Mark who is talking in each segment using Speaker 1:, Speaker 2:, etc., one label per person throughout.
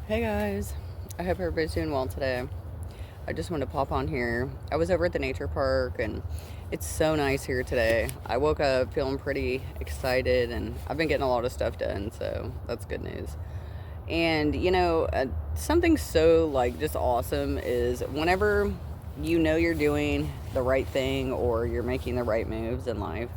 Speaker 1: Hey guys, I hope everybody's doing well today. I just wanted to pop on here. I was over at the nature park and it's so nice here today. I woke up feeling pretty excited and I've been getting a lot of stuff done, so that's good news. And something so like just awesome is whenever you know you're doing the right thing or you're making the right moves in life,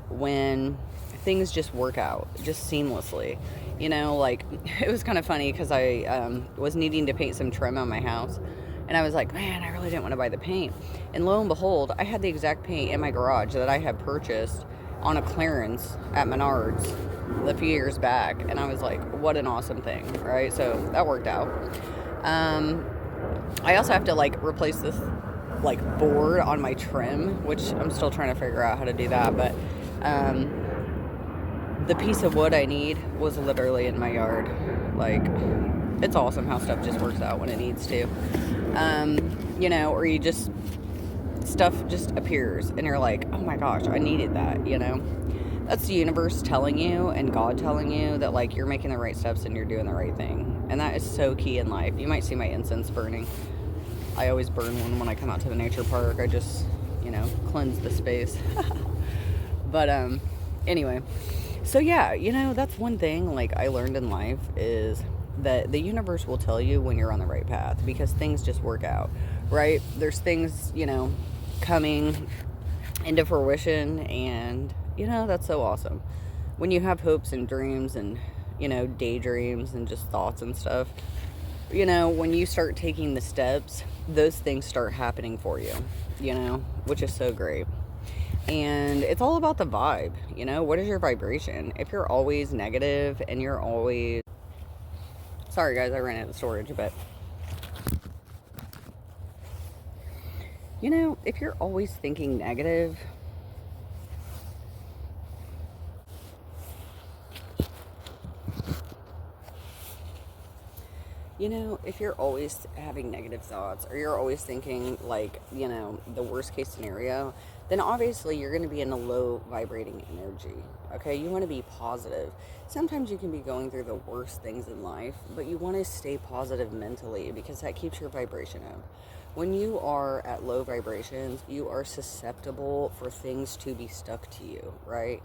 Speaker 1: when things just work out just seamlessly. Like it was kind of funny because I was needing to paint some trim on my house, and I was like, man, I really didn't want to buy the paint. And lo and behold, I had the exact paint in my garage that I had purchased on a clearance at Menards a few years back, and I was like, what an awesome thing, right? So that worked out. um, I also have to like replace this like board on my trim, which I'm still trying to figure out how to do that. But um, the piece of wood I need was literally in my yard. Like, it's awesome how stuff just works out when it needs to. Or you just, stuff just appears and you're like, oh my gosh, I needed that. That's the universe telling you and God telling you that, like, you're making the right steps and you're doing the right thing. And that is so key in life. You might see my incense burning. I always burn one when I come out to the nature park. I just, cleanse the space. But anyway, so yeah, that's one thing like I learned in life is that the universe will tell you when you're on the right path because things just work out, right? There's things, coming into fruition, and that's so awesome. When you have hopes and dreams and, daydreams and just thoughts and stuff, when you start taking the steps, those things start happening for you, which is so great. And it's all about the vibe, what is your vibration? If you're always negative and you're always, sorry guys, I ran out of storage, but if you're always thinking negative, if you're always having negative thoughts or you're always thinking like, the worst case scenario, then obviously you're going to be in a low vibrating energy. Okay, you want to be positive. Sometimes you can be going through the worst things in life, but you want to stay positive mentally because that keeps your vibration up. When you are at low vibrations, you are susceptible for things to be stuck to you, right?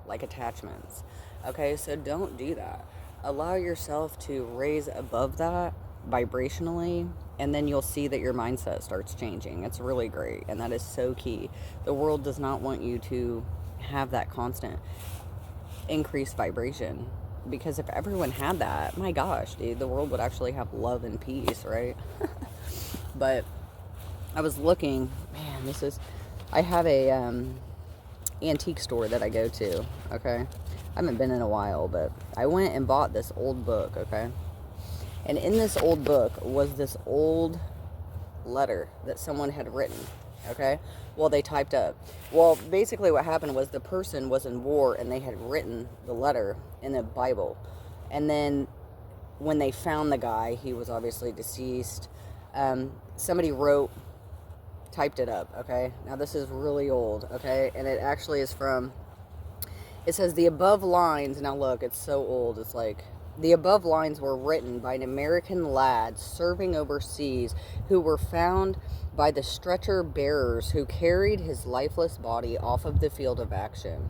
Speaker 1: Like attachments. Okay, so don't do that. Allow yourself to raise above that vibrationally, and then you'll see that your mindset starts changing. It's really great, and that is so key. The world does not want you to have that constant increased vibration, because if everyone had that, my gosh, dude, the world would actually have love and peace, right? But I was looking, man, I have a antique store that I go to, okay? I haven't been in a while, but I went and bought this old book, okay? And in this old book was this old letter that someone had written, okay? Well, they typed up. Well, basically what happened was the person was in war and they had written the letter in the Bible. And then when they found the guy, he was obviously deceased. Somebody typed it up, okay? Now this is really old, okay? And it actually is from, it says the above lines, now look, it's so old, it's like, the above lines were written by an American lad serving overseas who were found by the stretcher bearers who carried his lifeless body off of the field of action.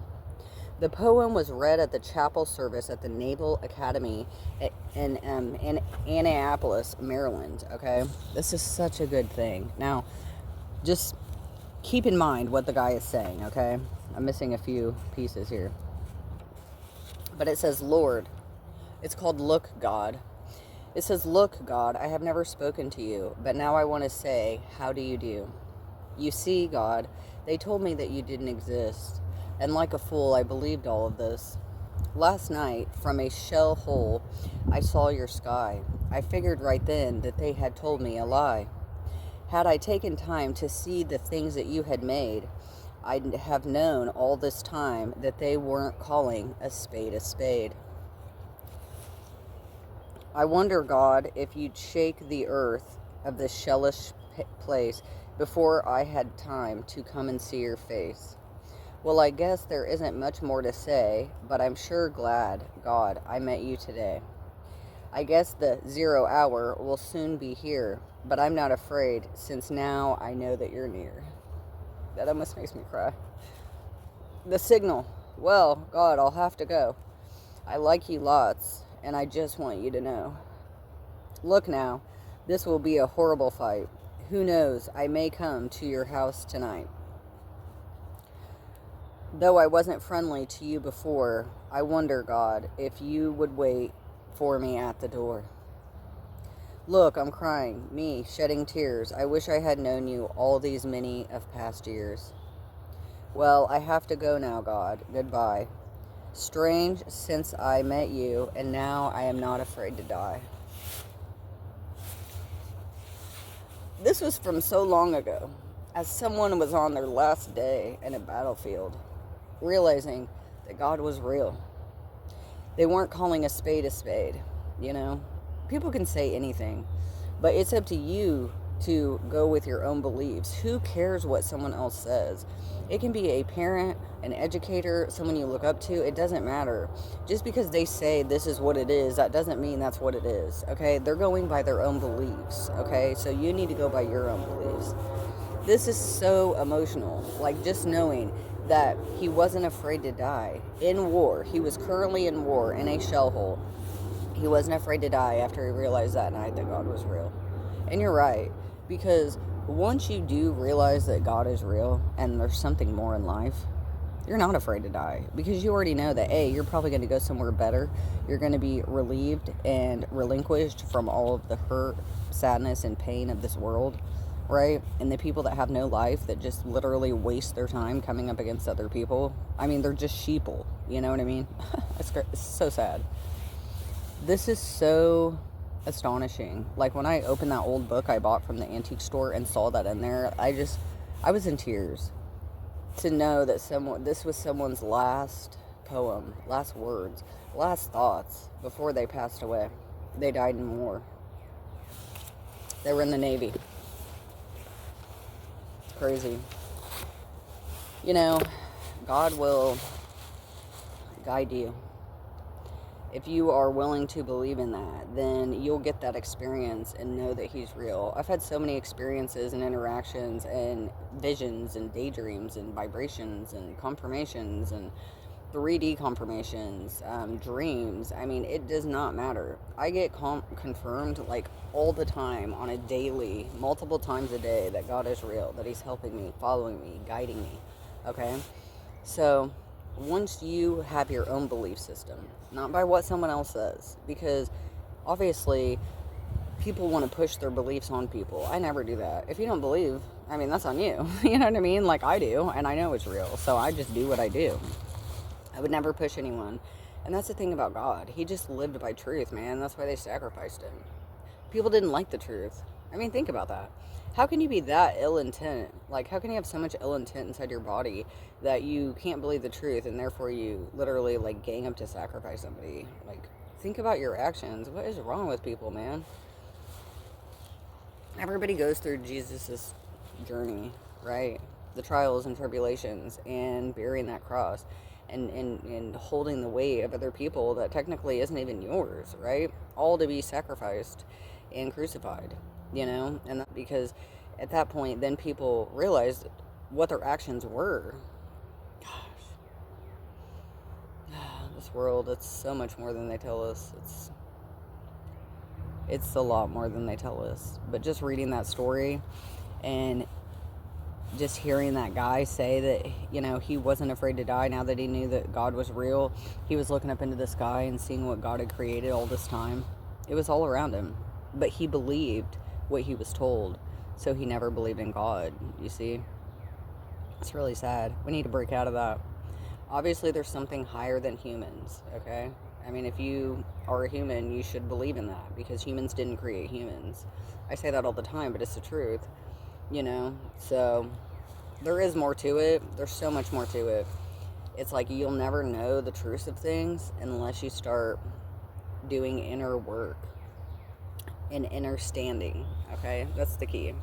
Speaker 1: The poem was read at the chapel service at the Naval Academy in Annapolis, Maryland, okay? This is such a good thing. Now, just keep in mind what the guy is saying, okay? I'm missing a few pieces here. But it says, Lord. It's called Look, God. It says, Look, God, I have never spoken to you, but now I want to say, how do you do? You see, God, they told me that you didn't exist, and like a fool, I believed all of this. Last night, from a shell hole, I saw your sky. I figured right then that they had told me a lie. Had I taken time to see the things that you had made, I'd have known all this time that they weren't calling a spade a spade. I wonder, God, if you'd shake the earth of this shellish place before I had time to come and see your face. Well, I guess there isn't much more to say, but I'm sure glad, God, I met you today. I guess the 0 hour will soon be here, but I'm not afraid, since now I know that you're near. That almost makes me cry. The signal. Well, God, I'll have to go. I like you lots, and I just want you to know. Look now, this will be a horrible fight. Who knows, I may come to your house tonight. Though I wasn't friendly to you before, I wonder, God, if you would wait for me at the door. Look, I'm crying, me, shedding tears. I wish I had known you all these many of past years. Well, I have to go now, God. Goodbye. Strange since I met you, and now I am not afraid to die. This was from so long ago, as someone was on their last day in a battlefield, realizing that God was real. They weren't calling a spade, you know? People can say anything, but it's up to you to go with your own beliefs. Who cares what someone else says? It can be a parent, an educator, someone you look up to. It doesn't matter. Just because they say this is what it is, that doesn't mean that's what it is, okay? They're going by their own beliefs, okay? So you need to go by your own beliefs. This is so emotional. Like, just knowing that he wasn't afraid to die in war. He was currently in war, in a shell hole. He wasn't afraid to die after he realized that night that God was real. And you're right, because once you do realize that God is real and there's something more in life, you're not afraid to die, because you already know that, A, you're probably going to go somewhere better. You're going to be relieved and relinquished from all of the hurt, sadness, and pain of this world, right? And the people that have no life, that just literally waste their time coming up against other people. I mean, they're just sheeple, you know what I mean? It's so sad. This is so astonishing. Like, when I opened that old book I bought from the antique store and saw that in there, I was in tears to know that this was someone's last poem, last words, last thoughts before they passed away. They died in war. They were in the Navy. It's crazy. You know, God will guide you. If you are willing to believe in that, then you'll get that experience and know that he's real. I've had so many experiences and interactions and visions and daydreams and vibrations and confirmations and 3D confirmations, dreams. I mean, it does not matter. I get confirmed like all the time, on a daily, multiple times a day, that God is real, that he's helping me, following me, guiding me. Okay? So once you have your own belief system, not by what someone else says, because obviously people want to push their beliefs on people. I never do that. If you don't believe, I mean, that's on you. You know what I mean? Like, I do, and I know it's real, so I just do what I do. I would never push anyone. And that's the thing about God. He just lived by truth, man. That's why they sacrificed him. People didn't like the truth. I mean, think about that. How can you be that ill intent? Like, how can you have so much ill intent inside your body that you can't believe the truth, and therefore you literally, like, gang up to sacrifice somebody? Like, think about your actions. What is wrong with people, man? Everybody goes through Jesus's journey, right? The trials and tribulations, and bearing that cross, and holding the weight of other people that technically isn't even yours, right? All to be sacrificed and crucified, you know? And because at that point, then people realized what their actions were. Gosh. This world, it's so much more than they tell us. It's a lot more than they tell us. But just reading that story and just hearing that guy say that, you know, he wasn't afraid to die now that he knew that God was real. He was looking up into the sky and seeing what God had created all this time. It was all around him. But he believed what he was told. So he never believed in God, you see? It's really sad. We need to break out of that. Obviously, there's something higher than humans, okay? I mean, if you are a human, you should believe in that, because humans didn't create humans. I say that all the time, but it's the truth, you know? So there is more to it. There's so much more to it. It's like you'll never know the truth of things unless you start doing inner work and inner standing, okay? That's the key.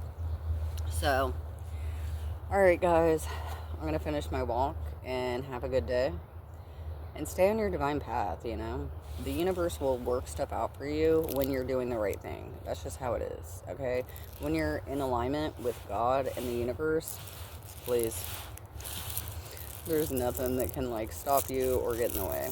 Speaker 1: So, all right, guys, I'm going to finish my walk and have a good day. and stay on your divine path, you know? The universe will work stuff out for you when you're doing the right thing. That's just how it is, okay? When you're in alignment with God and the universe, please, there's nothing that can like stop you or get in the way.